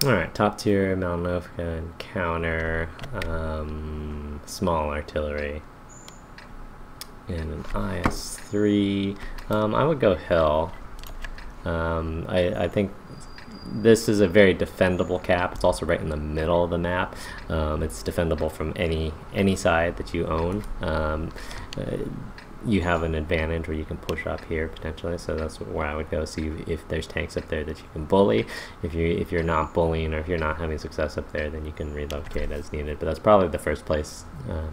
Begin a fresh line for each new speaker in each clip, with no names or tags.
Alright, top tier Malinovka encounter, small artillery, and an IS-3. I would go hill. I think this is a very defendable cap. It's also right in the middle of the map. It's defendable from any side that you own. You have an advantage where you can push up here potentially, so that's where I would go. See if there's tanks up there that you can bully. If you're not bullying, or if you're not having success up there, then you can relocate as needed. But that's probably the first place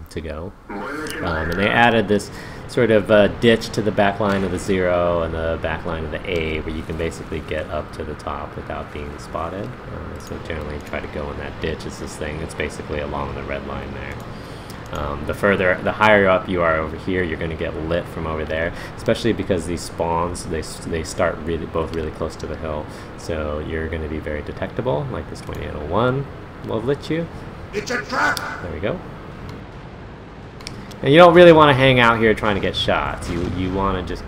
to go. And they added this sort of ditch to the back line of the 0 and the back line of the A, where you can basically get up to the top without being spotted. So generally try to go in that ditch. It's this thing. It's basically along the red line there. The higher up you are over here, you're going to get lit from over there, especially because these spawns, they start both really close to the hill, so you're going to be very detectable, like this 2801 will lit you.
It's a trap!
There we go. And you don't really want to hang out here trying to get shots. You want to just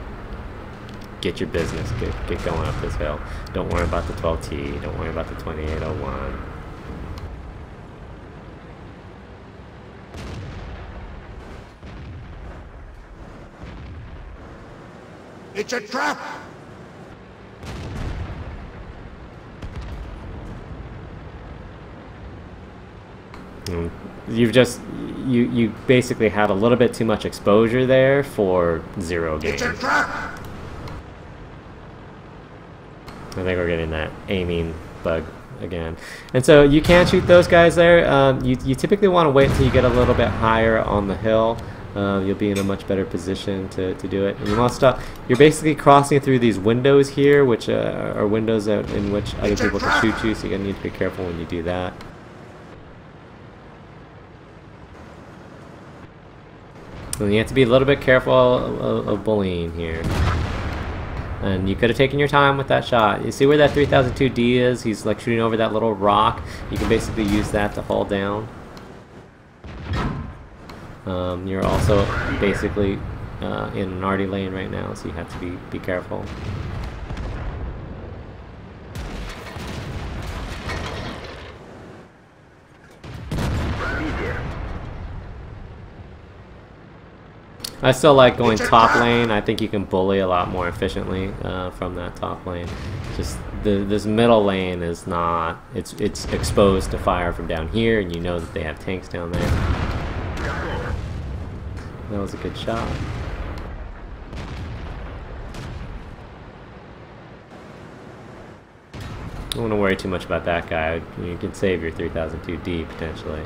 get your business, get going up this hill. Don't worry about the 12T, don't worry about the 2801.
It's a trap!
You basically had a little bit too much exposure there for 0 gain.
It's a trap!
I think we're getting that aiming bug again. And so you can shoot those guys there. You typically want to wait until you get a little bit higher on the hill. You'll be in a much better position to do it. And you want to stop. You're basically crossing through these windows here, which are windows in which other people can shoot you, so you're going to need to be careful when you do that. And you have to be a little bit careful of bullying here. And you could have taken your time with that shot. You see where that 3002D is? He's like shooting over that little rock. You can basically use that to haul down. You're also basically in an arty lane right now, so you have to be careful. I still like going top lane. I think you can bully a lot more efficiently from that top lane. Just this middle lane is not. It's exposed to fire from down here, and you know that they have tanks down there. That was a good shot. I don't want to worry too much about that guy. You can save your 3002D potentially.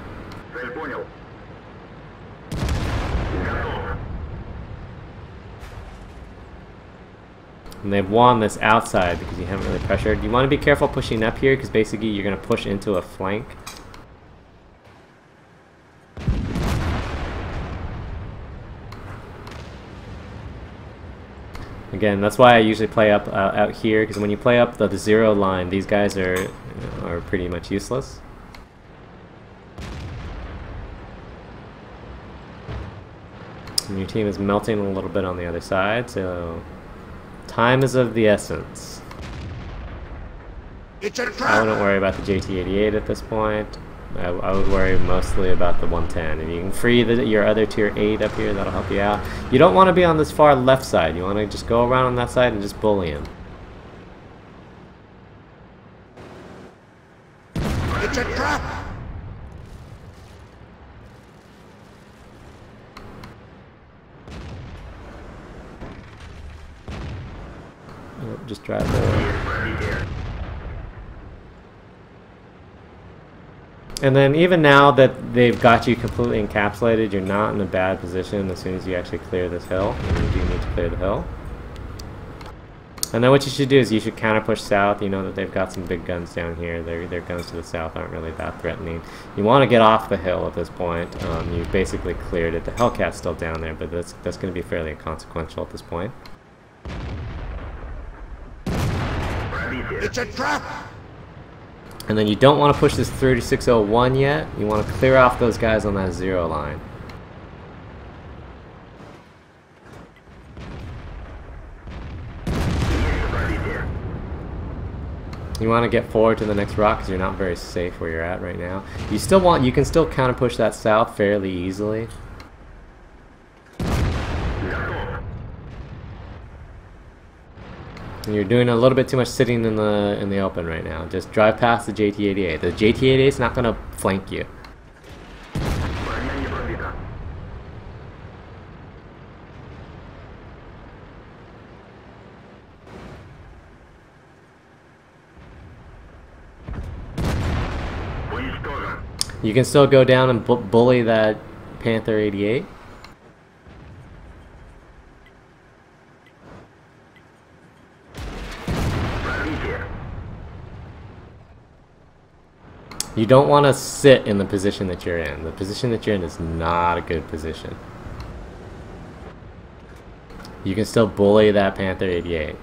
And they've won this outside because you haven't really pressured. You want to be careful pushing up here because basically you're going to push into a flank. Again, that's why I usually play up out here, because when you play up the 0 line, these guys are pretty much useless. And your team is melting a little bit on the other side, so time is of the essence.
It's a trap.
I wouldn't worry about the JT88 at this point. I would worry mostly about the 110. If you can free your other tier 8 up here, that'll help you out. You don't want to be on this far left side. You want to just go around on that side and just bully him.
It's a trap.
Just drive forward. And then even now that they've got you completely encapsulated, you're not in a bad position as soon as you actually clear this hill. And you do need to clear the hill. And then what you should do is you should counter push south. You know that they've got some big guns down here. Their guns to the south aren't really that threatening. You want to get off the hill at this point. You've basically cleared it. The Hellcat's still down there, but that's going to be fairly inconsequential at this point.
It's a trap.
And then you don't want to push this 3601 yet. You want to clear off those guys on that 0 line. You want to get forward to the next rock because you're not very safe where you're at right now. You can still counter push that south fairly easily. And you're doing a little bit too much sitting in the open right now. Just drive past the JT-88. The JT-88 is not going to flank you. You can still go down and bully that Panther 88. You don't want to sit in the position that you're in. The position that you're in is not a good position. You can still bully that Panther 88.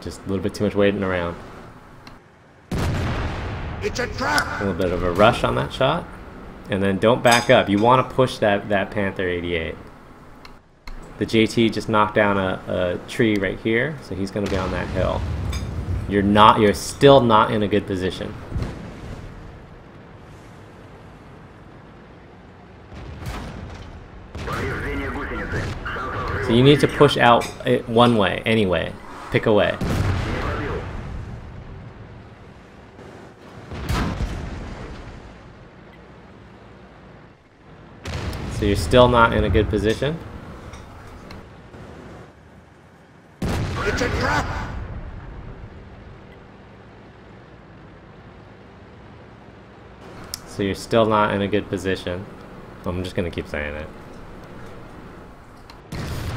Just a little bit too much waiting around.
It's a trap!
A little bit of a rush on that shot. And then don't back up. You want to push that Panther 88. The JT just knocked down a tree right here, so he's going to be on that hill. You're still not in a good position. So you need to push out one way, anyway. Pick a way. So you're still not in a good position.
It's a trap!
So you're still not in a good position. I'm just gonna keep saying it.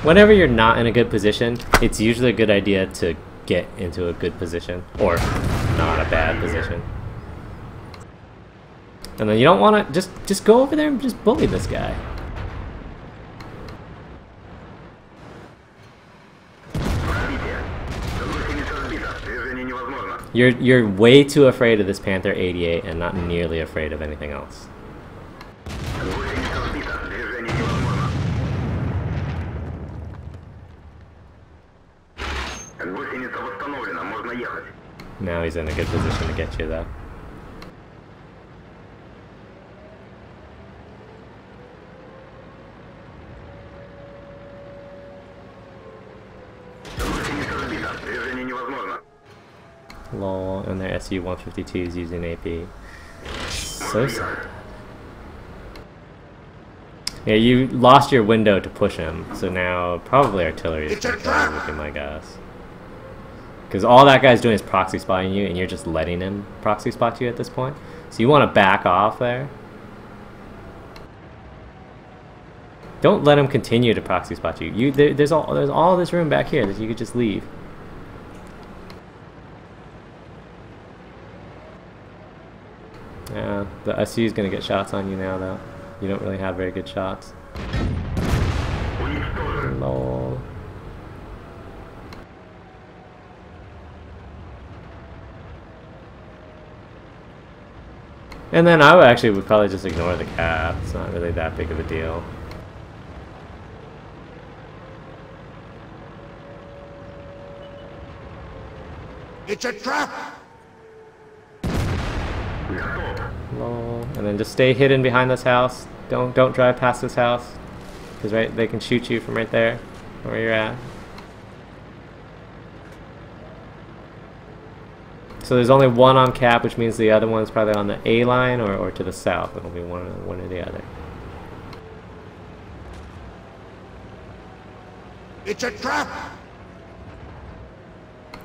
Whenever you're not in a good position, it's usually a good idea to get into a good position, or not a bad position. And then you don't want to just go over there and just bully this guy. You're way too afraid of this Panther 88 and not nearly afraid of anything else. Now he's in a good position to get you though. Lol, and their SU-152 is using AP. So sad. Yeah, you lost your window to push him, so now probably artillery is going to would be my guess. Because all that guy's doing is proxy spotting you, and you're just letting him proxy spot you at this point. So you want to back off there. Don't let him continue to proxy spot you. There's all this room back here that you could just leave. Yeah, the SU is going to get shots on you now, though. You don't really have very good shots. Lol. And then I would probably just ignore the cap. It's not really that big of a deal.
It's a trap!
Lol. And then just stay hidden behind this house. Don't drive past this house, because they can shoot you from right there, where you're at. So there's only one on cap, which means the other one's probably on the A line or to the south. It'll be one or the other.
It's a trap!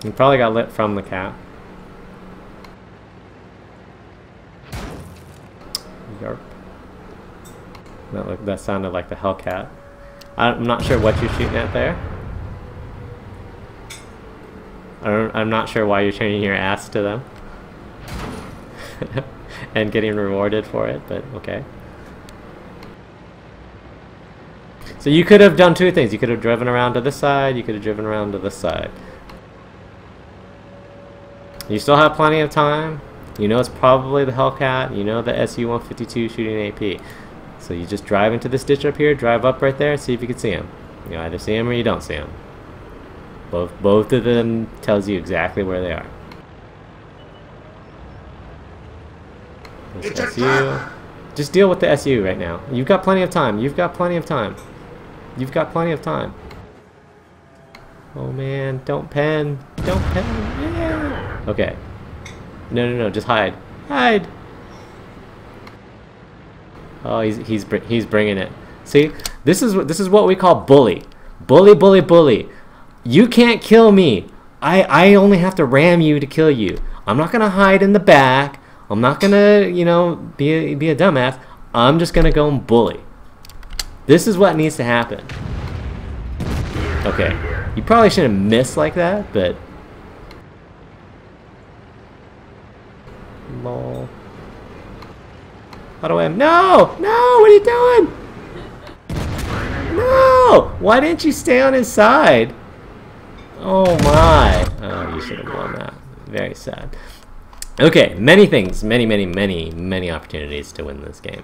You probably got lit from the cap. Yarp. That sounded like the Hellcat. I'm not sure what you're shooting at there. I'm not sure why you're turning your ass to them. And getting rewarded for it, but okay. So you could have done two things. You could have driven around to this side, you could have driven around to this side. You still have plenty of time. You know it's probably the Hellcat. You know the SU-152 shooting AP. So you just drive into this ditch up here, drive up right there, see if you can see him. You either see them or you don't see them. Both of them tells you exactly where they are. This
It's a
SU.
trap!
Just deal with the SU right now. You've got plenty of time. You've got plenty of time. You've got plenty of time. Oh man, don't pen. Don't pen. Yeah. Okay. No, just hide. Hide. Oh, he's bringing it. See, this is what we call bully. Bully. You can't kill me. I only have to ram you to kill you. I'm not gonna hide in the back. I'm not gonna, you know, be a dumbass. I'm just gonna go and bully. This is what needs to happen. Okay, you probably shouldn't miss like that, but lol. How do I? No! What are you doing? No! Why didn't you stay on his side? Oh my! Oh, you should have won that. Very sad. Okay, many things, many opportunities to win this game.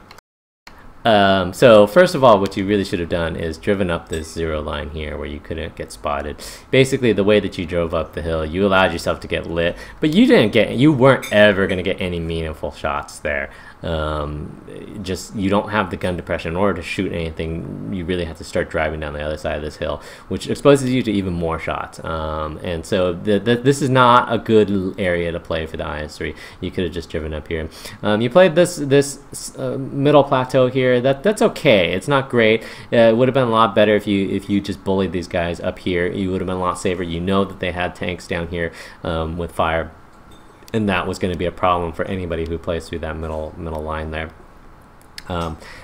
So first of all, what you really should have done is driven up this zero line here where you couldn't get spotted. Basically, the way that you drove up the hill, you allowed yourself to get lit, but you weren't ever going to get any meaningful shots there. You don't have the gun depression. In order to shoot anything, you really have to start driving down the other side of this hill, which exposes you to even more shots. And so this is not a good area to play for the IS-3. You could have just driven up here. You played this middle plateau here. That's okay. It's not great. It would have been a lot better if you just bullied these guys up here. You would have been a lot safer. You know that they had tanks down here with fire. And that was going to be a problem for anybody who plays through that middle line there.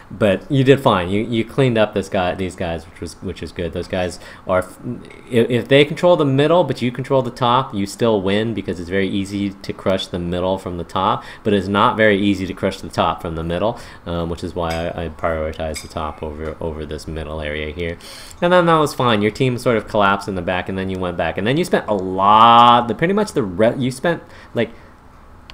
But you did fine. You cleaned up these guys, which is good. Those guys are, if they control the middle, but you control the top, you still win because it's very easy to crush the middle from the top. But it's not very easy to crush the top from the middle, which is why I prioritize the top over this middle area here. And then that was fine. Your team sort of collapsed in the back, and then you went back, and then you spent a lot. You spent like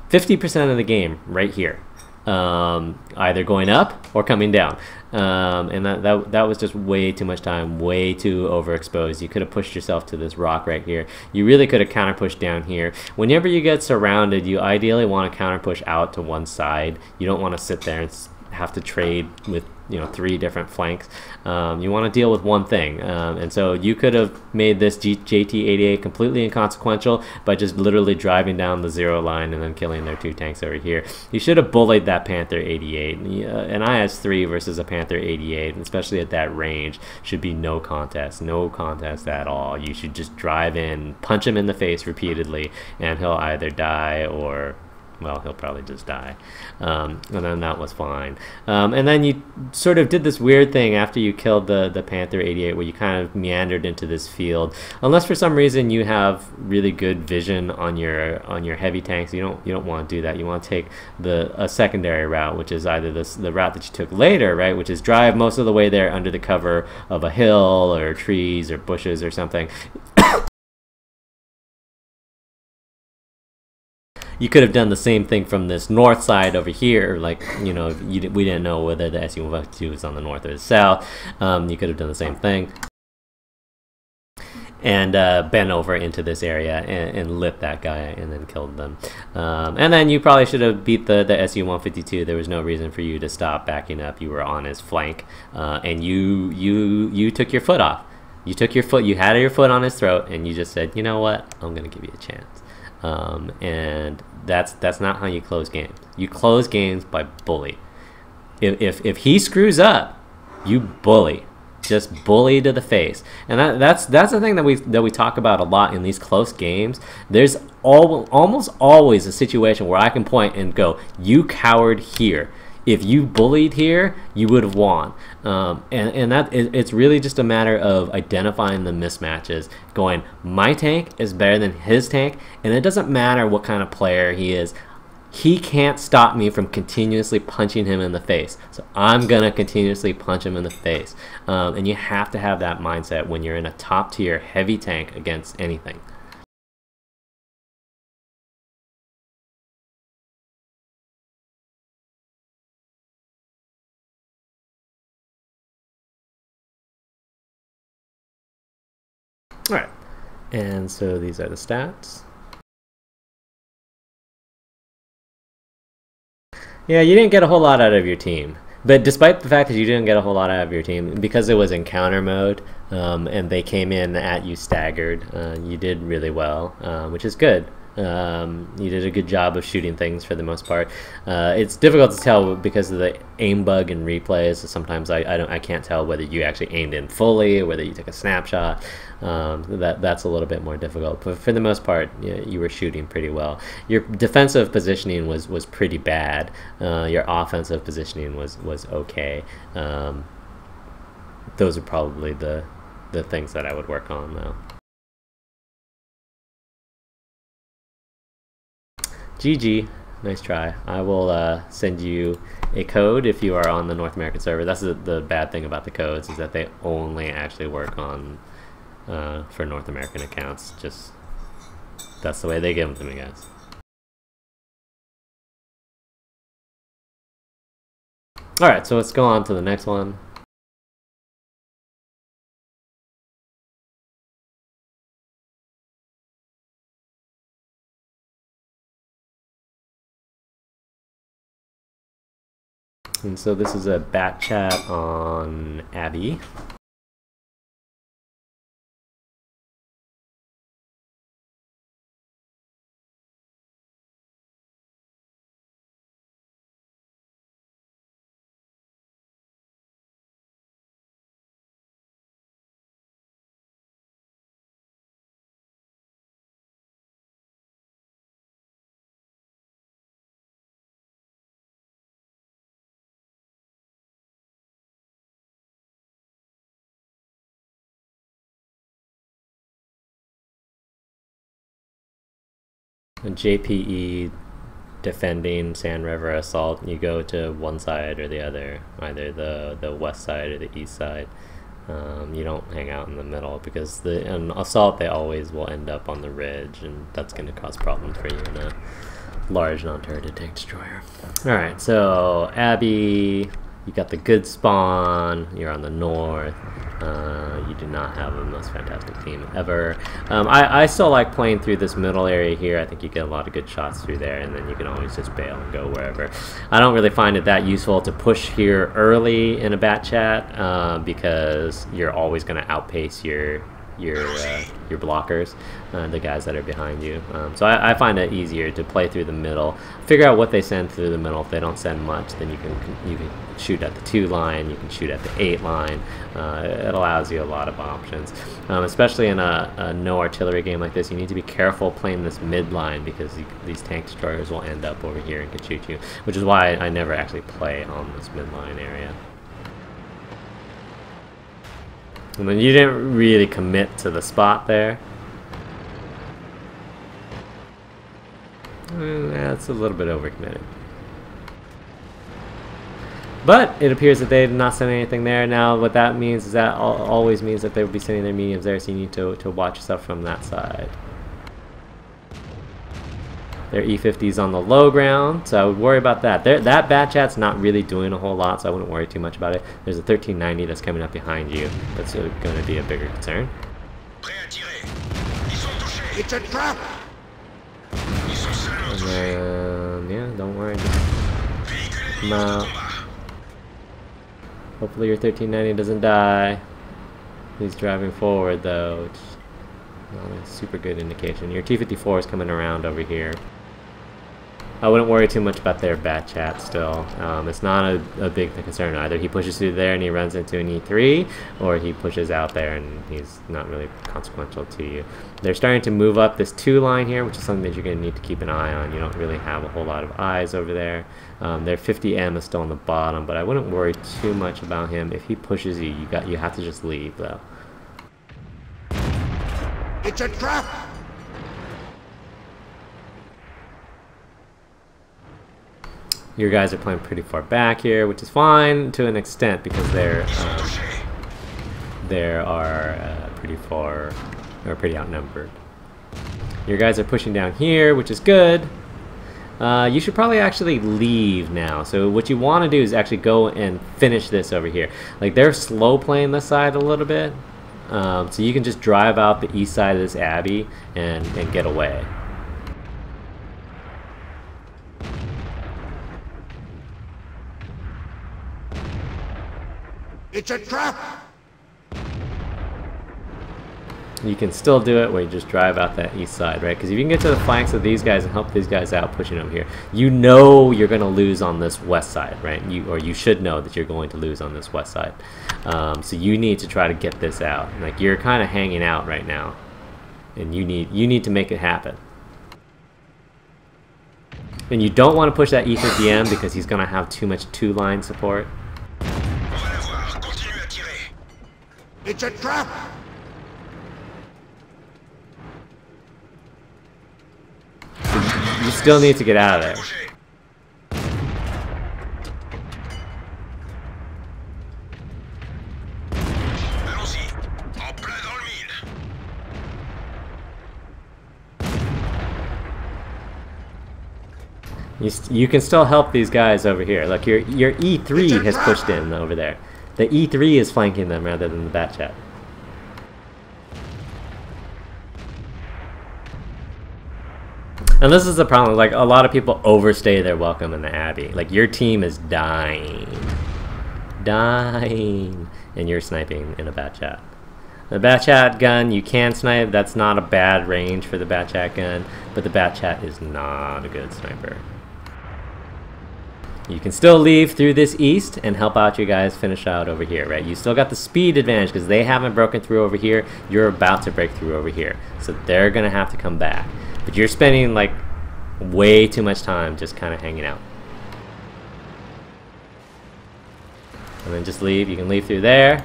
50% of the game right here. Either going up or coming down, and that was just way too much time, way too overexposed. You could have pushed yourself to this rock right here. You really could have counter pushed down here. Whenever you get surrounded, you ideally want to counter push out to one side. You don't want to sit there and have to trade with 3 different flanks. You want to deal with one thing, and so you could have made this JT88 completely inconsequential by just literally driving down the zero line and then killing their 2 tanks over here. You should have bullied that Panther 88. An IS-3 versus a Panther 88, especially at that range, should be no contest at all. You should just drive in, punch him in the face repeatedly, and he'll either die or, well, he'll probably just die. And then that was fine. And then you sort of did this weird thing after you killed the Panther 88 where you kind of meandered into this field. Unless for some reason you have really good vision on your heavy tanks, you don't want to do that. You want to take a secondary route, which is either the route that you took later, right, which is drive most of the way there under the cover of a hill or trees or bushes or something. You could have done the same thing from this north side over here, like, we didn't know whether the SU-152 was on the north or the south. You could have done the same thing and been over into this area and lit that guy and then killed them. And then you probably should have beat the SU-152. There was no reason for you to stop backing up. You were on his flank, and you took your foot off. You had your foot on his throat, and you just said, you know what, I'm gonna give you a chance. And that's not how you close games. You close games by bully. If he screws up, you bully. Just bully to the face. And that's the thing that we talk about a lot in these close games. There's almost always a situation where I can point and go, you coward here. If you bullied here, you would have won. And it's really just a matter of identifying the mismatches, going, my tank is better than his tank, and it doesn't matter what kind of player he is. He can't stop me from continuously punching him in the face. So I'm going to continuously punch him in the face. And you have to have that mindset when you're in a top tier heavy tank against anything. All right, and so these are the stats. Yeah, you didn't get a whole lot out of your team. But despite the fact that you didn't get a whole lot out of your team, because it was encounter mode, and they came in at you staggered, you did really well, which is good. You did a good job of shooting things for the most part. It's difficult to tell because of the aim bug in replays. Sometimes I can't tell whether you actually aimed in fully or whether you took a snapshot. That's a little bit more difficult. But for the most part, you were shooting pretty well. Your defensive positioning was pretty bad. Your offensive positioning was okay. Those are probably the things that I would work on though. GG, nice try. I will send you a code if you are on the North American server. That's the bad thing about the codes, is that they only actually work on for North American accounts. Just that's the way they give them to me, guys. All right, so let's go on to the next one. And so this is a bat chat on Abbey. JPE defending Sand River Assault, you go to one side or the other, either the west side or the east side. You don't hang out in the middle, because in Assault they always will end up on the ridge, and that's going to cause problems for you in a large non-turreted tank destroyer. Alright, so Abbey, you got the good spawn, you're on the north. You do not have the most fantastic team ever. I still like playing through this middle area here. I think you get a lot of good shots through there, and then you can always just bail and go wherever. I don't really find it that useful to push here early in a bat chat, because you're always going to outpace your blockers, the guys that are behind you. So I find it easier to play through the middle, figure out what they send through the middle. If they don't send much, then you can shoot at the 2 line, you can shoot at the 8 line. It allows you a lot of options, especially in a no artillery game like this. You need to be careful playing this mid line, because these tank destroyers will end up over here and can shoot you, which is why I never actually play on this mid line area. And then you didn't really commit to the spot there. That's a little bit overcommitted. But it appears that they did not send anything there. Now what that means is that always means that they will be sending their mediums there, so you need to watch yourself from that side. Their E50's on the low ground, so I would worry about that. That bat chat's not really doing a whole lot, so I wouldn't worry too much about it. There's a 1390 that's coming up behind you. That's going to be a bigger concern.
It's a trap!
And yeah, don't worry. Come out. Hopefully your 1390 doesn't die. He's driving forward though, which is not a super good indication. Your T54 is coming around over here. I wouldn't worry too much about their bat chat still. It's not a big concern either. He pushes through there and he runs into an E3, or he pushes out there and he's not really consequential to you. They're starting to move up this 2 line here, which is something that you're going to need to keep an eye on. You don't really have a whole lot of eyes over there. Their 50M is still on the bottom, but I wouldn't worry too much about him. If he pushes you, you have to just leave though.
It's a trap!
Your guys are playing pretty far back here, which is fine to an extent, because they are pretty outnumbered. Your guys are pushing down here, which is good. You should probably actually leave now. So what you want to do is actually go and finish this over here. Like, they're slow playing this side a little bit. So you can just drive out the east side of this Abbey and get away.
It's a trap!
You can still do it where you just drive out that east side, right? Because if you can get to the flanks of these guys and help these guys out pushing over here, you know you're going to lose on this west side, right? Or you should know that you're going to lose on this west side. So you need to try to get this out. Like, you're kind of hanging out right now, and you need to make it happen. And you don't want to push that E50M because he's going to have too much two-line support.
It's a trap!
You still need to get out of there. You can still help these guys over here. Look, your E3 has pushed in over there. The E3 is flanking them rather than the bat chat. And this is the problem, like, a lot of people overstay their welcome in the Abbey. Like, your team is dying. Dying. And you're sniping in a bat chat. The bat chat gun, you can snipe. That's not a bad range for the bat chat gun. But the bat chat is not a good sniper. You can still leave through this east and help out your guys finish out over here, right? You still got the speed advantage because they haven't broken through over here. You're about to break through over here. So they're going to have to come back. But you're spending, like, way too much time just kind of hanging out. And then just leave. You can leave through there.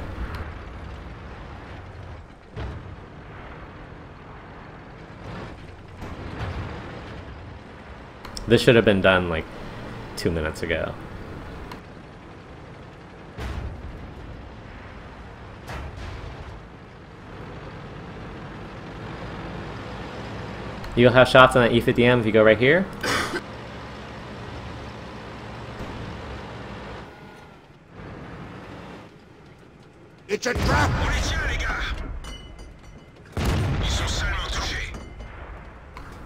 This should have been done, like, 2 minutes ago. You'll have shots on that E50M if you go right here.
It's a trap!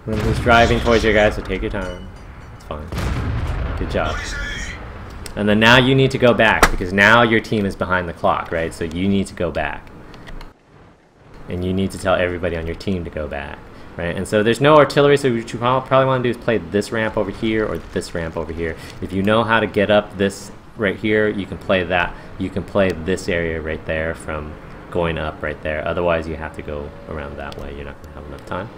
And who's driving towards you guys, so take your time. It's fine. Good job. And then now you need to go back, because now your team is behind the clock, right? So you need to go back. And you need to tell everybody on your team to go back. Right, and so there's no artillery, so what you probably want to do is play this ramp over here or this ramp over here. If you know how to get up this right here, you can play that. You can play this area right there from going up right there. Otherwise, you have to go around that way. You're not going to have enough time.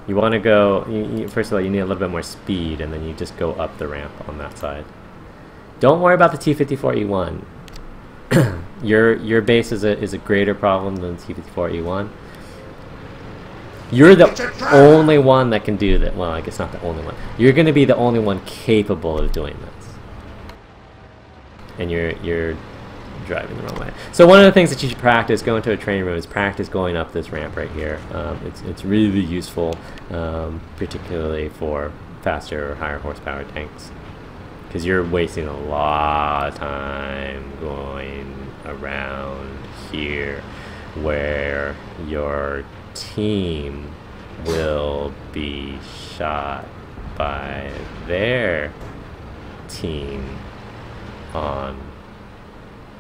You want to go, first of all, you need a little bit more speed, and then you just go up the ramp on that side. Don't worry about the T54E1. Your base is a greater problem than T54E1. You're the only one that can do that. Well, I guess not the only one. You're going to be the only one capable of doing this. And you're driving the wrong way. So one of the things that you should practice going to a training room is practice going up this ramp right here. It's really useful, particularly for faster or higher horsepower tanks. Because you're wasting a lot of time going around here where your team will be shot by their team on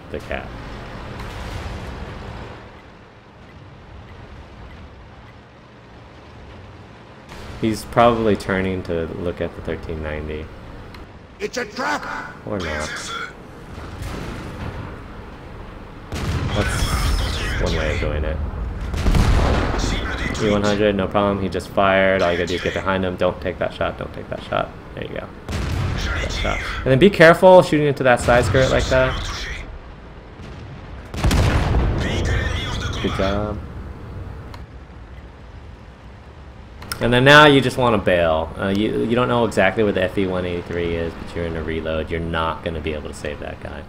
the cap. He's probably turning to look at the 1390.
It's a trap!
Or not. That's one way of doing it. E100, no problem. He just fired. All you gotta do is get behind him. Don't take that shot. Don't take that shot. There you go. That shot. And then be careful shooting into that side skirt like that. Good job. And then now you just want to bail. You don't know exactly where the FE-183 is, but you're in a reload. You're not going to be able to save that guy.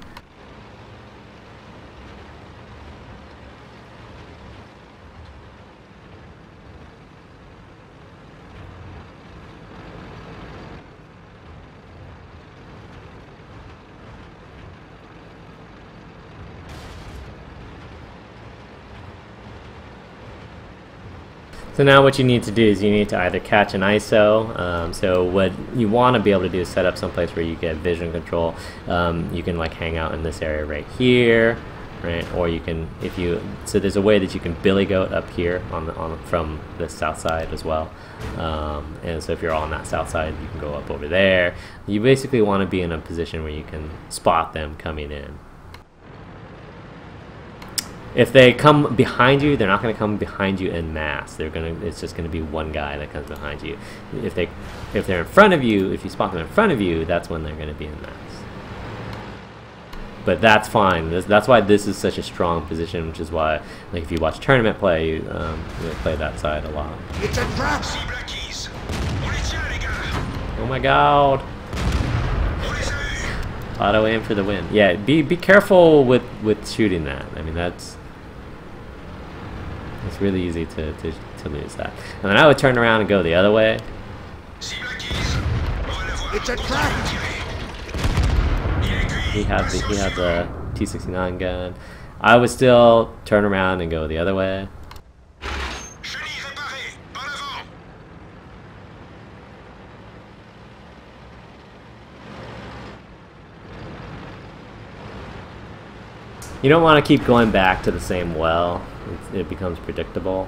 So now what you need to do is you need to either catch an ISO. So what you want to be able to do is set up someplace where you get vision control. You can like hang out in this area right here, right? Or you can, so there's a way that you can billy goat up here from the south side as well. And so if you're on that south side, you can go up over there. You basically want to be in a position where you can spot them coming in. If they come behind you, they're not going to come behind you en masse. It's just going to be one guy that comes behind you. If they're in front of you, if you spot them in front of you, that's when they're going to be en masse. But that's fine. That's why this is such a strong position, which is why, like, if you watch tournament play, you play that side a lot.
It's a trap!
Oh my god! Auto aim for the win. Yeah, be careful with shooting that. I mean, it's really easy to lose that. And then I would turn around and go the other way.
It's a trap!
He had the T59 gun. I would still turn around and go the other way. You don't want to keep going back to the same well. It becomes predictable.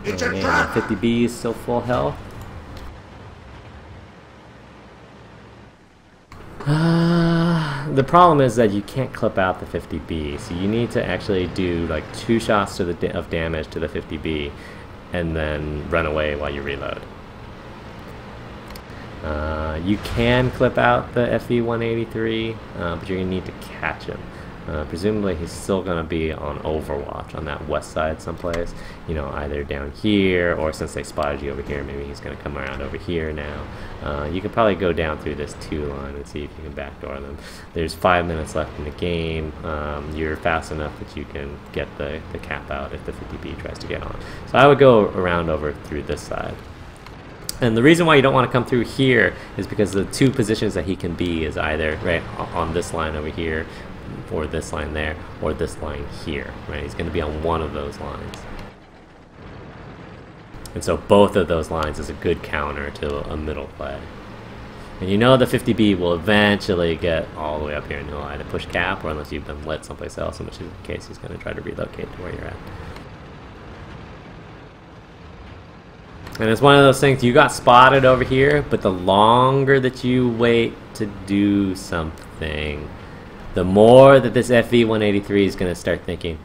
It's a trap!
50B is still full health. The problem is that you can't clip out the 50B, so you need to actually do like 2 shots of damage to the 50B and then run away while you reload. You can clip out the FE-183, but you're going to need to catch him. Presumably he's still going to be on overwatch on that west side someplace, you know, either down here, or since they spotted you over here, maybe he's going to come around over here now. You can probably go down through this 2 line and see if you can backdoor them. There's 5 minutes left in the game. You're fast enough that you can get the cap out if the 50B tries to get on. So I would go around over through this side. And the reason why you don't want to come through here is because the 2 positions that he can be is either right on this line over here, or this line there, or this line here, right? He's going to be on one of those lines. And so both of those lines is a good counter to a middle play. And you know the 50B will eventually get all the way up here, and he'll either push cap, or unless you've been lit someplace else, in which case he's going to try to relocate to where you're at. And it's one of those things, you got spotted over here, but the longer that you wait to do something, the more that this FE-183 is going to start thinking,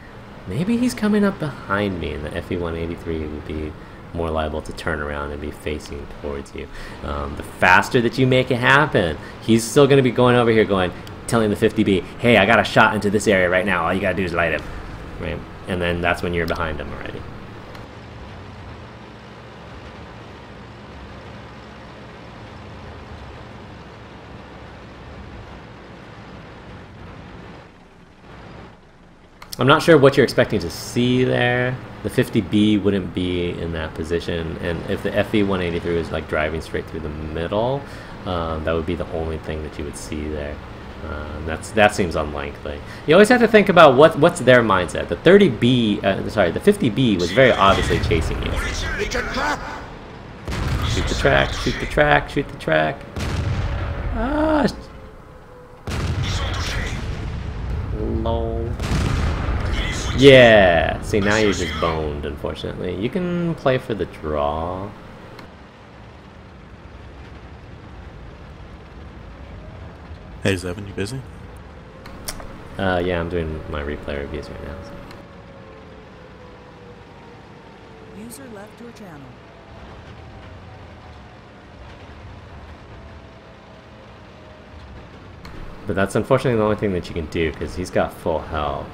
maybe he's coming up behind me, and the FE-183 would be more liable to turn around and be facing towards you. The faster that you make it happen, he's still going to be going over here telling the 50B, hey, I got a shot into this area right now, all you got to do is light him. Right? And then that's when you're behind him already. I'm not sure what you're expecting to see there. The 50B wouldn't be in that position, and if the FE-183 was like driving straight through the middle, that would be the only thing that you would see there. That seems unlikely. You always have to think about what's their mindset. The 50B was very obviously chasing you.
It's a trap!
Shoot the track, shoot the track, shoot the track. Ah, lol. Yeah, see, now you're just boned, unfortunately. You can play for the draw.
Hey, Zevin, you busy?
Yeah, I'm doing my replay reviews right now. So.
User left your channel.
But that's unfortunately the only thing that you can do, because he's got full health.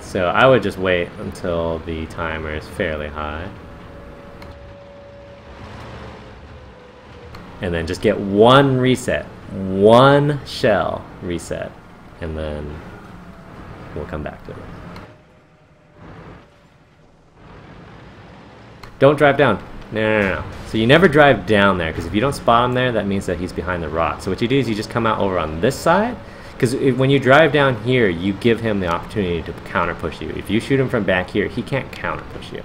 So I would just wait until the timer is fairly high. And then just get one reset. One shell reset. And then we'll come back to it. Don't drive down. No. So you never drive down there, because if you don't spot him there, that means that he's behind the rock. So what you do is you just come out over on this side. Because when you drive down here, you give him the opportunity to counter push you. If you shoot him from back here, he can't counter push you.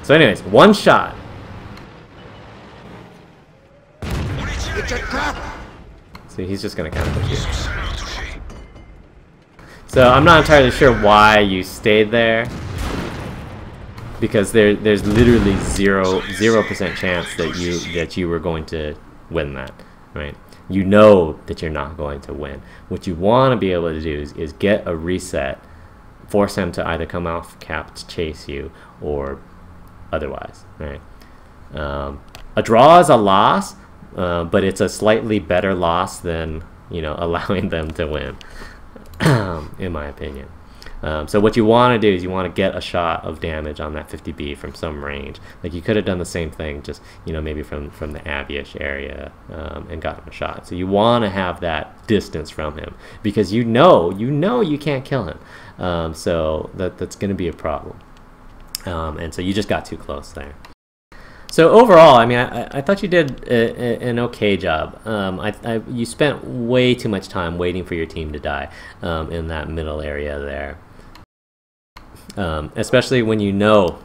So anyways, one shot.
It's a trap!
So he's just going to counter push you. So I'm not entirely sure why you stayed there. Because there's literally 0% chance that you were going to win that, right? You know that you're not going to win. What you want to be able to do is get a reset, force him to either come off cap to chase you or otherwise, right? A draw is a loss, but it's a slightly better loss than, you know, allowing them to win, in my opinion. So what you want to do is you want to get a shot of damage on that 50B from some range. Like you could have done the same thing, just, you know, maybe from the Abbey-ish area, and got him a shot. So you want to have that distance from him because you know you can't kill him. So that's going to be a problem. And so you just got too close there. So overall, I mean, I thought you did an okay job. You spent way too much time waiting for your team to die in that middle area there. Especially when you knew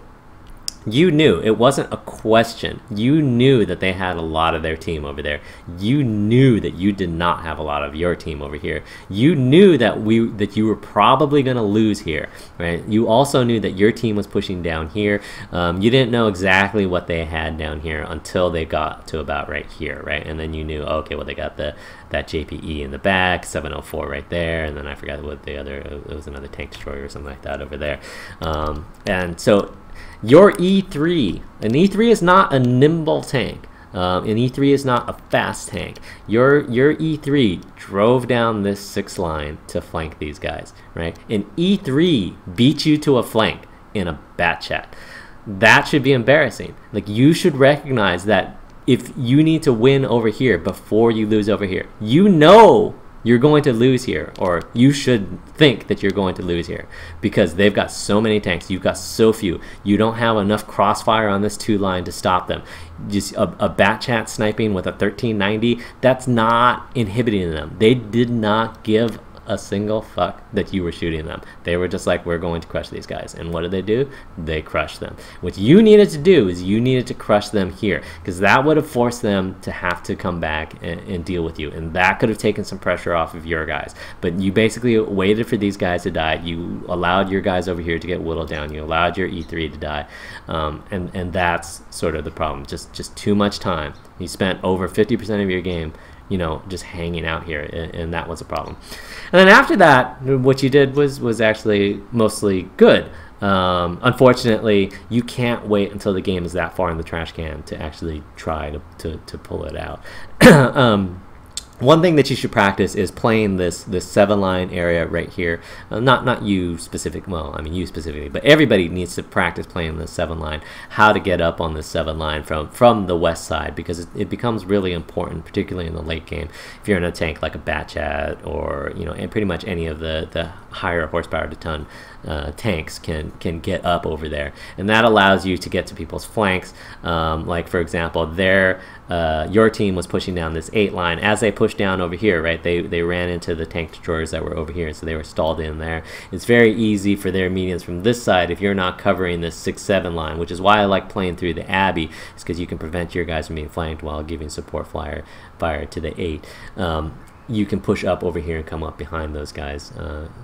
it wasn't a question. You knew that they had a lot of their team over there. You knew that you did not have a lot of your team over here. You knew that you were probably going to lose here, right? You also knew that your team was pushing down here. You didn't know exactly what they had down here until they got to about right here, right? And then you knew, oh, okay, well, they got that JPE in the back, 704 right there, and then I forgot what the other, it was another tank destroyer or something like that over there. And so your E3, an E3 is not a nimble tank. An E3 is not a fast tank. Your E3 drove down this 6 line to flank these guys, right? An E3 beat you to a flank in a bat chat. That should be embarrassing. Like, you should recognize that if you need to win over here before you lose over here, you know you're going to lose here, or you should think that you're going to lose here because they've got so many tanks, you've got so few. You don't have enough crossfire on this 2 line to stop them. Just a bat chat sniping with a 1390, that's not inhibiting them. They did not give a single fuck that you were shooting them. They were just like, we're going to crush these guys. And what did they do? They crushed them. What you needed to do is you needed to crush them here, because that would have forced them to have to come back and deal with you, and that could have taken some pressure off of your guys. But you basically waited for these guys to die. You allowed your guys over here to get whittled down. You allowed your E3 to die, and that's sort of the problem. Just too much time. You spent over 50% of your game, you know, just hanging out here, and that was a problem. And then after that, what you did was actually mostly good. Unfortunately, you can't wait until the game is that far in the trash can to actually try to pull it out. One thing that you should practice is playing this 7-line area right here. Not you specific, well, I mean you specifically, but everybody needs to practice playing this 7-line, how to get up on this 7-line from the west side, because it becomes really important, particularly in the late game. If you're in a tank like a Batchat, or, you know, and pretty much any of the higher horsepower to ton tanks can get up over there, and that allows you to get to people's flanks. Like, for example, your team was pushing down this 8 line. As they pushed down over here, right, they ran into the tank destroyers that were over here, so they were stalled in there. It's very easy for their mediums from this side if you're not covering this 6-7 line, which is why I like playing through the Abbey, is because you can prevent your guys from being flanked while giving support fire to the 8. You can push up over here and come up behind those guys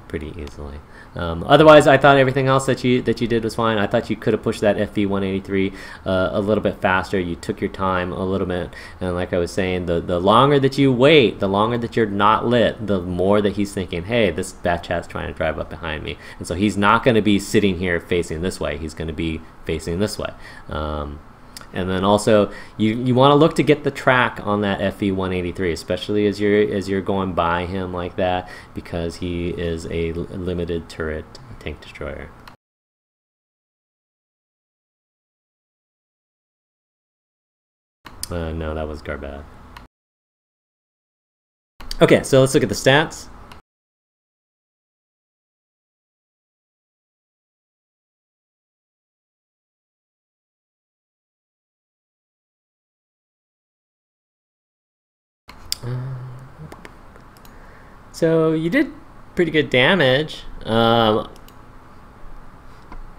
pretty easily. Otherwise, I thought everything else that you did was fine. I thought you could have pushed that FV 183 a little bit faster. You took your time a little bit, and like I was saying, the longer that you wait, the longer that you're not lit, the more that he's thinking, hey, this Batchat's trying to drive up behind me, and so he's not going to be sitting here facing this way. He's going to be facing this way. And then also, you want to look to get the track on that FV 183, especially as you're going by him like that, because he is a limited turret tank destroyer. No, that was Garbad. Okay, so let's look at the stats. So you did pretty good damage. A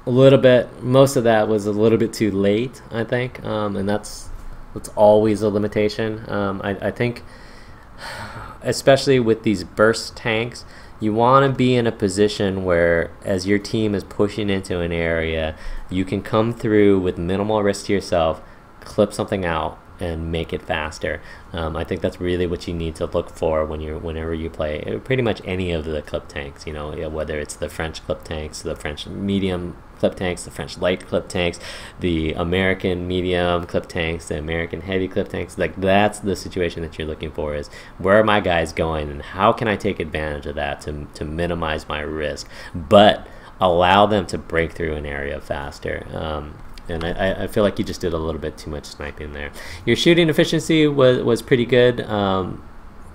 little bit. Most of that was a little bit too late, I think, and that's always a limitation. I think, especially with these burst tanks, you want to be in a position where, as your team is pushing into an area, you can come through with minimal risk to yourself, clip something out, and make it faster. I think that's really what you need to look for whenever you play pretty much any of the clip tanks. You know, whether it's the French clip tanks, the French medium clip tanks, the French light clip tanks, the American medium clip tanks, the American heavy clip tanks. Like, that's the situation that you're looking for, is where are my guys going and how can I take advantage of that to minimize my risk, but allow them to break through an area faster. And I feel like you just did a little bit too much sniping there. Your shooting efficiency was pretty good.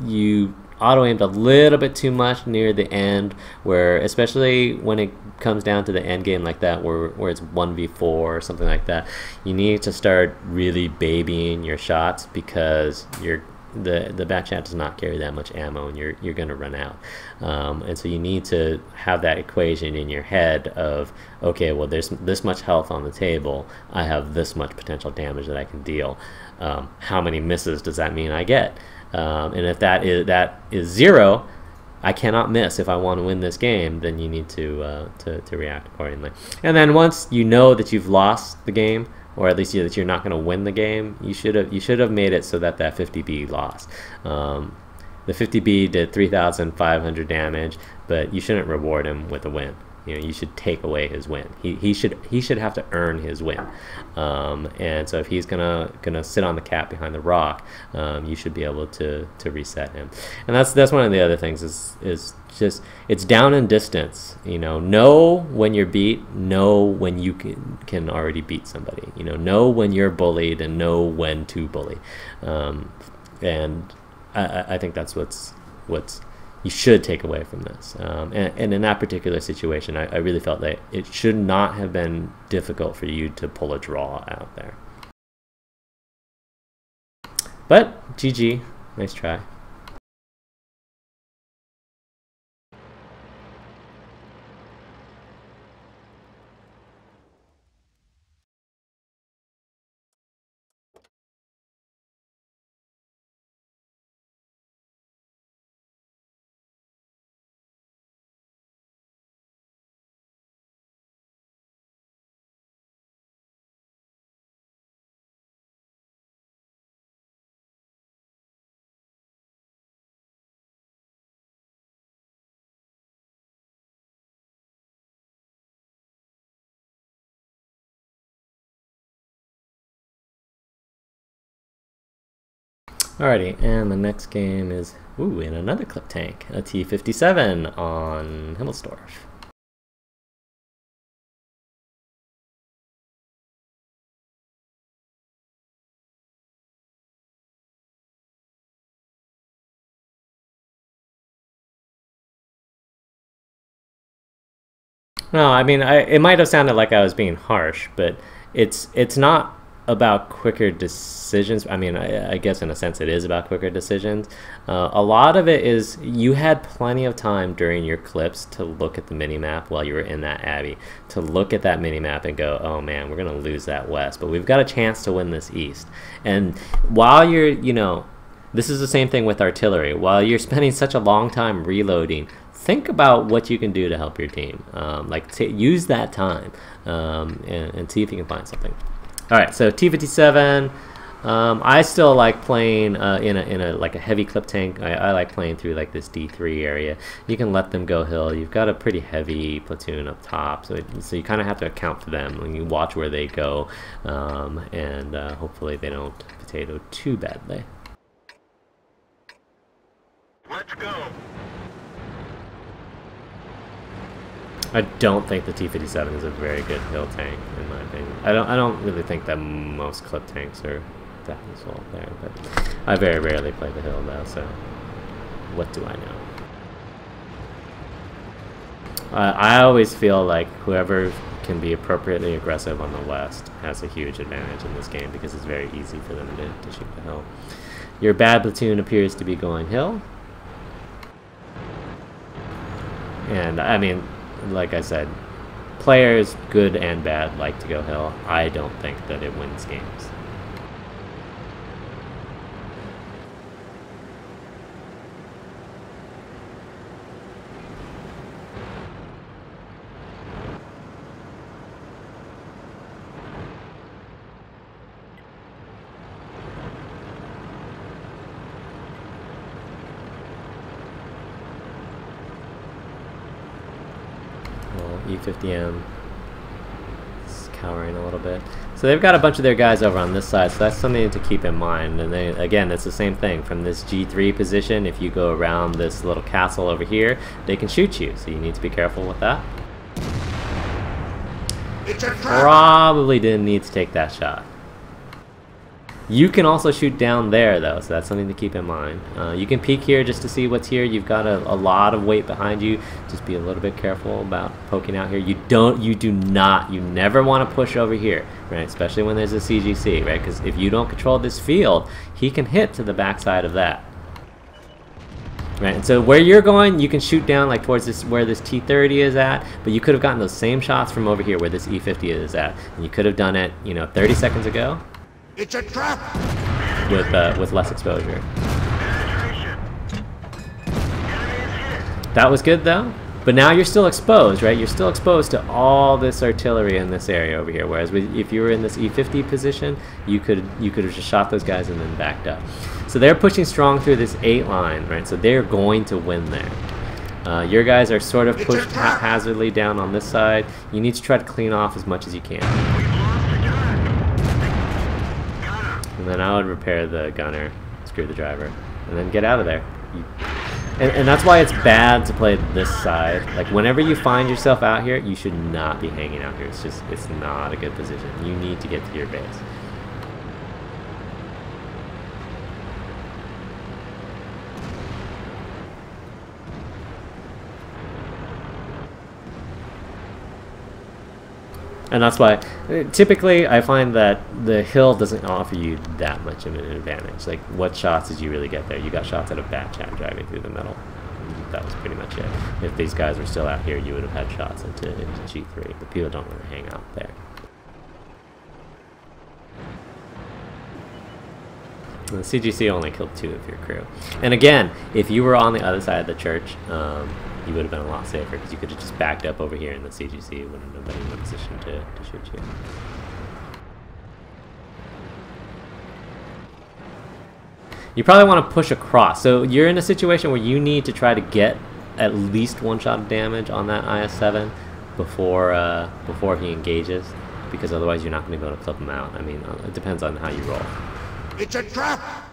You auto-aimed a little bit too much near the end, where, especially when it comes down to the end game like that, where it's 1v4 or something like that, you need to start really babying your shots, because the back chat does not carry that much ammo, and you're going to run out. And so you need to have that equation in your head of, okay, well, there's this much health on the table, I have this much potential damage that I can deal. How many misses does that mean I get? And if that is 0, I cannot miss if I want to win this game. Then you need to react accordingly. And then once you know that you've lost the game, or at least that you're not going to win the game, you should have made it so that 50B lost. The 50B did 3,500 damage, but you shouldn't reward him with a win. You know, you should take away his win. He should have to earn his win. And so if he's gonna sit on the cap behind the rock, you should be able to reset him. And that's one of the other things is just, it's down in distance. You know when you're beat, know when you can already beat somebody. You know when you're bullied, and know when to bully. And I think that's what's you should take away from this. And in that particular situation, I really felt that it should not have been difficult for you to pull a draw out there. But GG, nice try. Alrighty, and the next game is, in another clip tank, a T57 on Himmelsdorf. No, I mean, it might have sounded like I was being harsh, but it's not about quicker decisions. I mean, I guess in a sense it is about quicker decisions. A lot of it is you had plenty of time during your clips to look at the minimap while you were in that Abbey, to look at that minimap and go, oh man, we're gonna lose that west, but we've got a chance to win this east. And while you're, this is the same thing with artillery. While you're spending such a long time reloading, think about what you can do to help your team. Use that time and see if you can find something. All right, so T57. I still like playing in a heavy clip tank. I like playing through like this D3 area. You can let them go hill. You've got a pretty heavy platoon up top, so you kind of have to account for them when you watch where they go, and hopefully they don't potato too badly.
Let's go.
I don't think the T57 is a very good hill tank, in my opinion. I don't really think that most clip tanks are that useful there, but I very rarely play the hill though, so what do I know? I always feel like whoever can be appropriately aggressive on the west has a huge advantage in this game, because it's very easy for them to shoot the hill. Your bad platoon appears to be going hill. And I mean, like I said, players, good and bad, like to go hill. I don't think that it wins games. E50M is cowering a little bit. So they've got a bunch of their guys over on this side, so that's something to keep in mind. And then again, it's the same thing. From this G3 position, if you go around this little castle over here, they can shoot you, so you need to be careful with that. Probably didn't need to take that shot. You can also shoot down there though, so that's something to keep in mind. You can peek here just to see what's here. You've got a lot of weight behind you. Just be a little bit careful about poking out here. You never want to push over here, right? Especially when there's a CGC, right? Because if you don't control this field, he can hit to the backside of that. Right, and so where you're going, you can shoot down like towards this where this T30 is at, but you could have gotten those same shots from over here where this E50 is at, and you could have done it, you know, 30 seconds ago.
It's a trap!
With less exposure. That was good though, but now you're still exposed, right? You're still exposed to all this artillery in this area over here. Whereas if you were in this E50 position, you could have just shot those guys and then backed up. So they're pushing strong through this 8 line, right? So they're going to win there. Your guys are sort of pushed haphazardly down on this side. You need to try to clean off as much as you can. And then I would repair the gunner, screw the driver, and then get out of there. And that's why it's bad to play this side. Like, whenever you find yourself out here, you should not be hanging out here. It's not a good position. You need to get to your base. And that's why, typically, I find that the hill doesn't offer you that much of an advantage. Like, what shots did you really get there? You got shots at a bat chat driving through the middle. That was pretty much it. If these guys were still out here, you would have had shots into G3. But people don't really hang out there. And the CGC only killed 2 of your crew. And again, if you were on the other side of the church, you would have been a lot safer because you could have just backed up over here and the CGC wouldn't have been in a position to shoot you. You probably want to push across. So you're in a situation where you need to try to get at least 1 shot of damage on that IS-7 before he engages, because otherwise you're not going to be able to clip him out. I mean, it depends on how you roll.
It's a trap!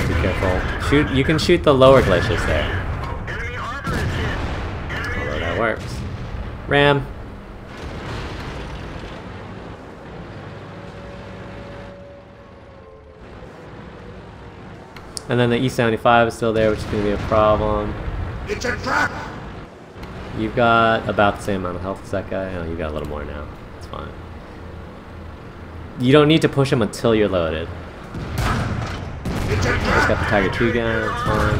Be careful. Shoot. You can shoot the lower glaciers there. Although that works. Ram. And then the E75 is still there, which is going to be a problem.
It's a trap!
You've got about the same amount of health as that guy. Oh, you've got a little more now. It's fine. You don't need to push him until you're loaded. Just got the Tiger 2 gun, it's fine.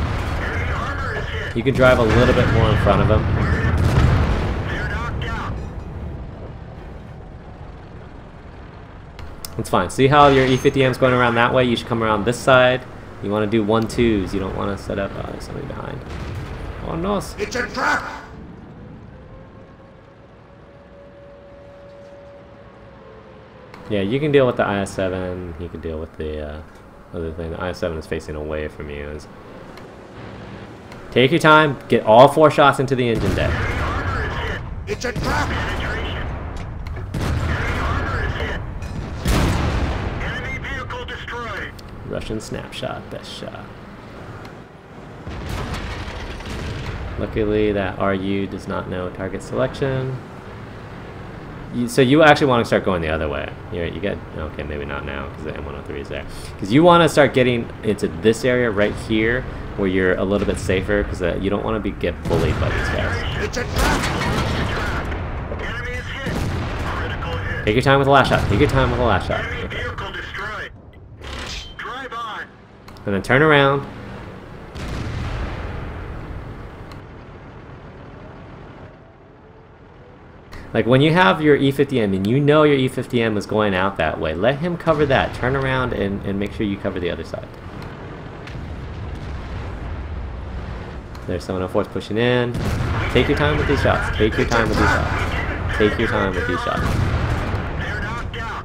You can drive a little bit more in front of him. It's fine. See how your E50M's going around that way? You should come around this side. You want to do 1-2s. You don't want to set up somebody behind. Oh no!
It's a trap!
Yeah, you can deal with the IS-7. He can deal with the other thing. The IS-7 is facing away from you. Take your time. Get all 4 shots into the engine deck.
It's a trap! Enemy vehicle destroyed.
Russian snapshot, best shot. Luckily, that RU does not know target selection. So you actually want to start going the other way. You get, okay, maybe not now because the M103 is there. Because you want to start getting into this area right here where you're a little bit safer, because you don't want to get bullied by these guys.
It's a trap! Enemy is hit.
Take your time with the last shot. Take your time with the last shot.
Enemy
Okay.
vehicle destroyed. Drive on.
And then turn around. Like when you have your E50M and you know your E50M is going out that way, let him cover that. Turn around and make sure you cover the other side. There's 704's pushing in. Take your time with these shots. Take your time with these shots. Take your time with these shots.
They're knocked out.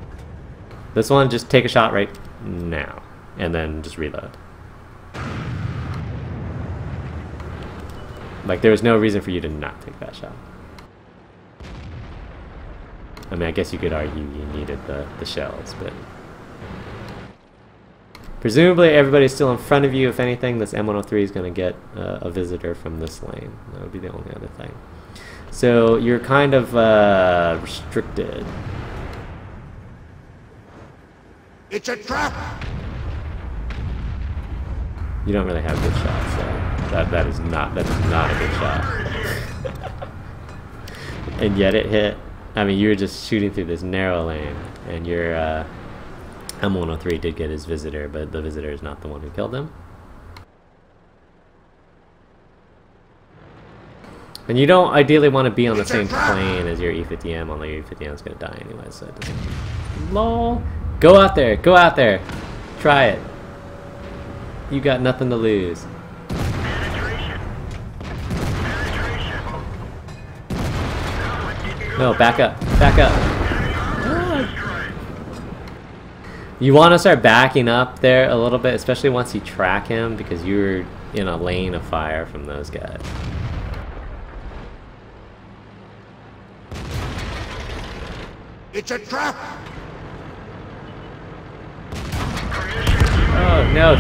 This one, just take a shot right now. And then just reload. Like there was no reason for you to not take that shot. I mean, I guess you could argue you needed the shells, but... Presumably everybody's still in front of you. If anything, this M103 is going to get a visitor from this lane. That would be the only other thing. So you're kind of restricted.
It's a trap.
You don't really have good shots, so that is not a good shot. And yet it hit. I mean, you were just shooting through this narrow lane, and your M103 did get his visitor, but the visitor is not the one who killed him. And you don't ideally want to be on the same plane as your E50M, although your E50M is going to die anyway, so it doesn't... LOL! Go out there! Go out there! Try it! You got nothing to lose.
Penetration. Penetration.
No, back up. Back up. You want to start backing up there a little bit, especially once you track him, because you're in a lane of fire from those guys.
It's a trap.
Oh no!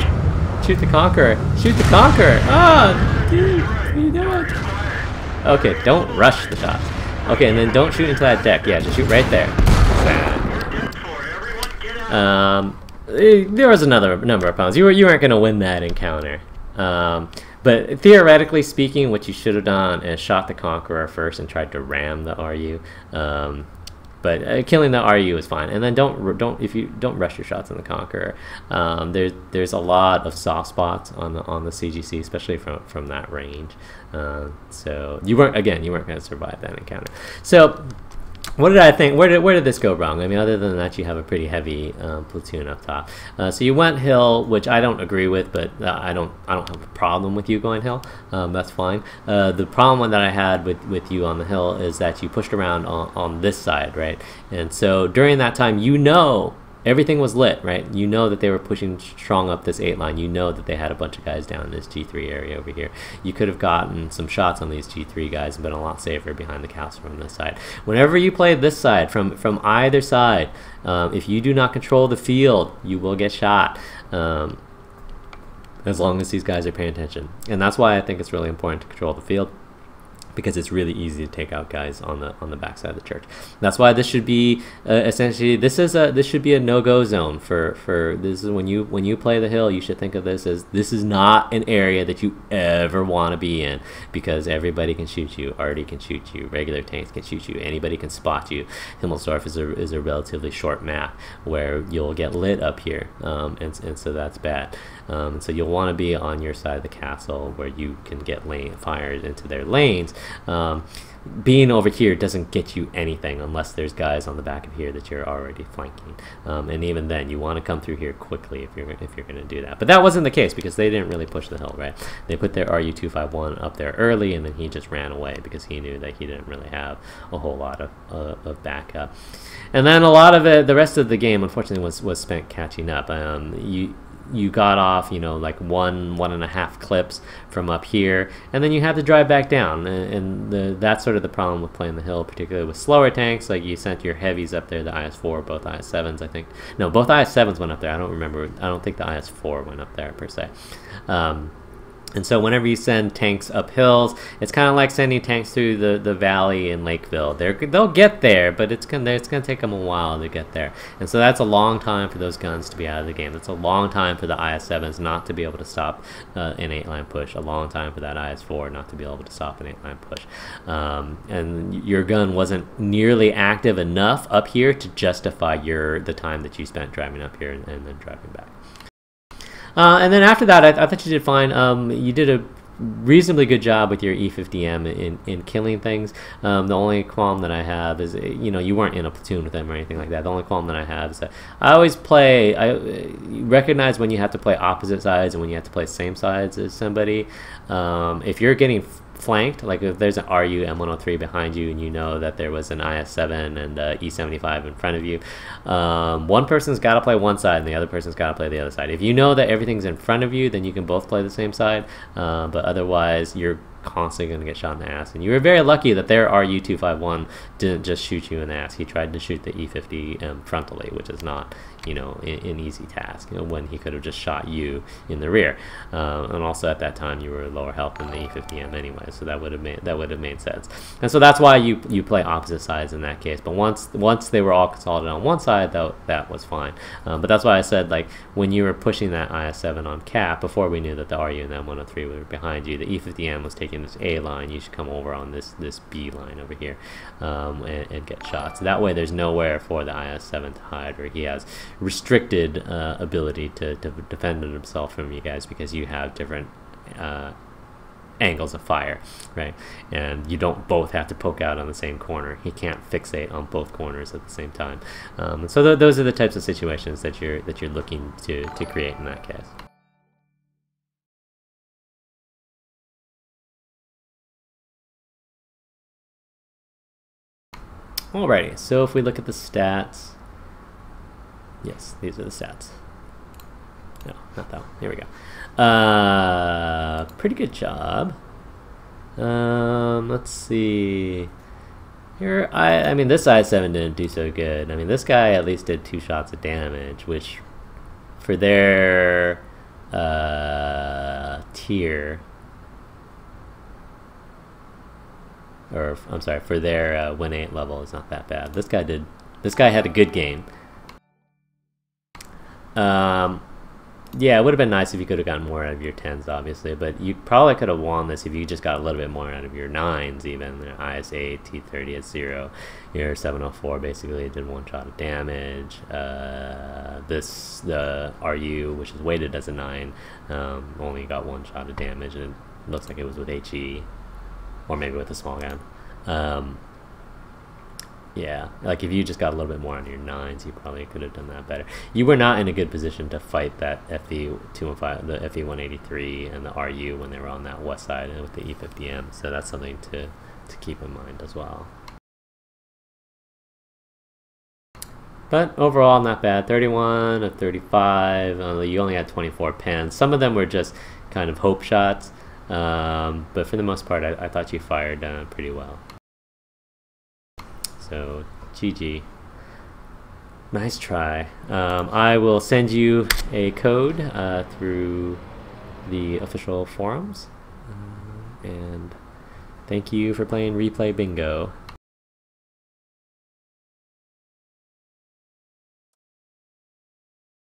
Shoot the Conqueror! Shoot the Conqueror! Oh, dude, what are you doing? Okay, don't rush the shots. Okay, and then don't shoot into that deck. Yeah, just shoot right there. There was another number of pounds. You weren't going to win that encounter. But theoretically speaking, what you should have done is shot the Conqueror first and tried to ram the RU. But killing the RU is fine, and then don't rush your shots on the Conqueror. There's a lot of soft spots on the CGC, especially from that range. So you weren't going to survive that encounter. So what did I think? Where did this go wrong? I mean, other than that, you have a pretty heavy platoon up top. So you went hill, which I don't agree with, but I don't have a problem with you going hill. That's fine. The problem that I had with you on the hill is that you pushed around on this side, right? And so during that time, you know everything was lit, right? You know that they were pushing strong up this 8 line. You know that they had a bunch of guys down in this G3 area over here. You could have gotten some shots on these G3 guys and been a lot safer behind the castle from this side. Whenever you play this side, from either side, if you do not control the field, you will get shot. As long as these guys are paying attention. And that's why I think it's really important to control the field, because it's really easy to take out guys on the backside of the church. That's why this should be essentially this should be a no-go zone for this. Is when you play the hill, you should think of this as this is not an area that you ever want to be in, because everybody can shoot you. Arty can shoot you. Regular tanks can shoot you. Anybody can spot you. Himmelsdorf is a relatively short map where you'll get lit up here, and so that's bad. And so you'll want to be on your side of the castle where you can get fired into their lanes. Being over here doesn't get you anything unless there's guys on the back of here that you're already flanking, and even then you want to come through here quickly if you're going to do that. But that wasn't the case, because they didn't really push the hill, right? They put their RU-251 up there early, and then he just ran away because he knew that he didn't really have a whole lot of backup. And then a lot of it, the rest of the game, unfortunately, was spent catching up. You got off, like 1.5 clips from up here, and then you had to drive back down, and that's sort of the problem with playing the hill, particularly with slower tanks. Like, you sent your heavies up there, the IS-4, both IS-7s, I think. No, both IS-7s went up there. I don't remember. I don't think the IS-4 went up there per se. And so whenever you send tanks up hills, it's kind of like sending tanks through the valley in Lakeville. They'll get there, but it's gonna take them a while to get there. And so that's a long time for those guns to be out of the game. That's a long time for the IS-7s not to be able to stop an 8-line push. A long time for that IS-4 not to be able to stop an 8-line push. And your gun wasn't nearly active enough up here to justify the time that you spent driving up here and then driving back. And then after that, I thought you did fine. You did a reasonably good job with your E50M in killing things. The only qualm that I have is, you weren't in a platoon with them or anything like that. The only qualm that I have is that I recognize when you have to play opposite sides and when you have to play same sides as somebody. If you're getting flanked, like if there's an RU M103 behind you and you know that there was an IS-7 and E75 in front of you, one person's got to play one side and the other person's got to play the other side. If you know that everything's in front of you, then you can both play the same side, but otherwise you're constantly going to get shot in the ass. And you were very lucky that their RU-251 didn't just shoot you in the ass. He tried to shoot the E50 frontally, which is not, an easy task, when he could have just shot you in the rear. And also at that time you were lower health than the E50M anyway, so that would have made sense. And so that's why you play opposite sides in that case. But once they were all consolidated on one side, that was fine. But that's why I said, like, when you were pushing that IS-7 on cap, before we knew that the RU and the M103 were behind you, the E50M was taking this A line. You should come over on this B line over here, and get shots. So that way there's nowhere for the IS-7 to hide, where he has restricted ability to defend himself from you guys, because you have different angles of fire, right? And you don't both have to poke out on the same corner. He can't fixate on both corners at the same time. So those are the types of situations that you're looking to create in that case. Alrighty, so if we look at the stats, yes, these are the stats. No, not that one. Here we go. Pretty good job. Let's see. Here, I mean, this I-7 didn't do so good. I mean, this guy at least did 2 shots of damage, which for their tier, or I'm sorry, for their win 8 level is not that bad. This guy had a good game. Yeah, it would have been nice if you could have gotten more out of your 10s, obviously, but you probably could have won this if you just got a little bit more out of your 9s, even. Your IS-8, T30 at 0, your 704 basically did 1 shot of damage. The RU, which is weighted as a 9, only got 1 shot of damage, and it looks like it was with HE, or maybe with a small gun. Yeah, like if you just got a little bit more on your 9s, you probably could have done that better. You were not in a good position to fight that FE-215, the FE-183, and the RU when they were on that west side and with the E50M, so that's something to keep in mind as well. But overall, not bad. 31 of 35. You only had 24 pens. Some of them were just kind of hope shots, but for the most part, I thought you fired pretty well. So, GG. Nice try. I will send you a code through the official forums. And thank you for playing Replay Bingo.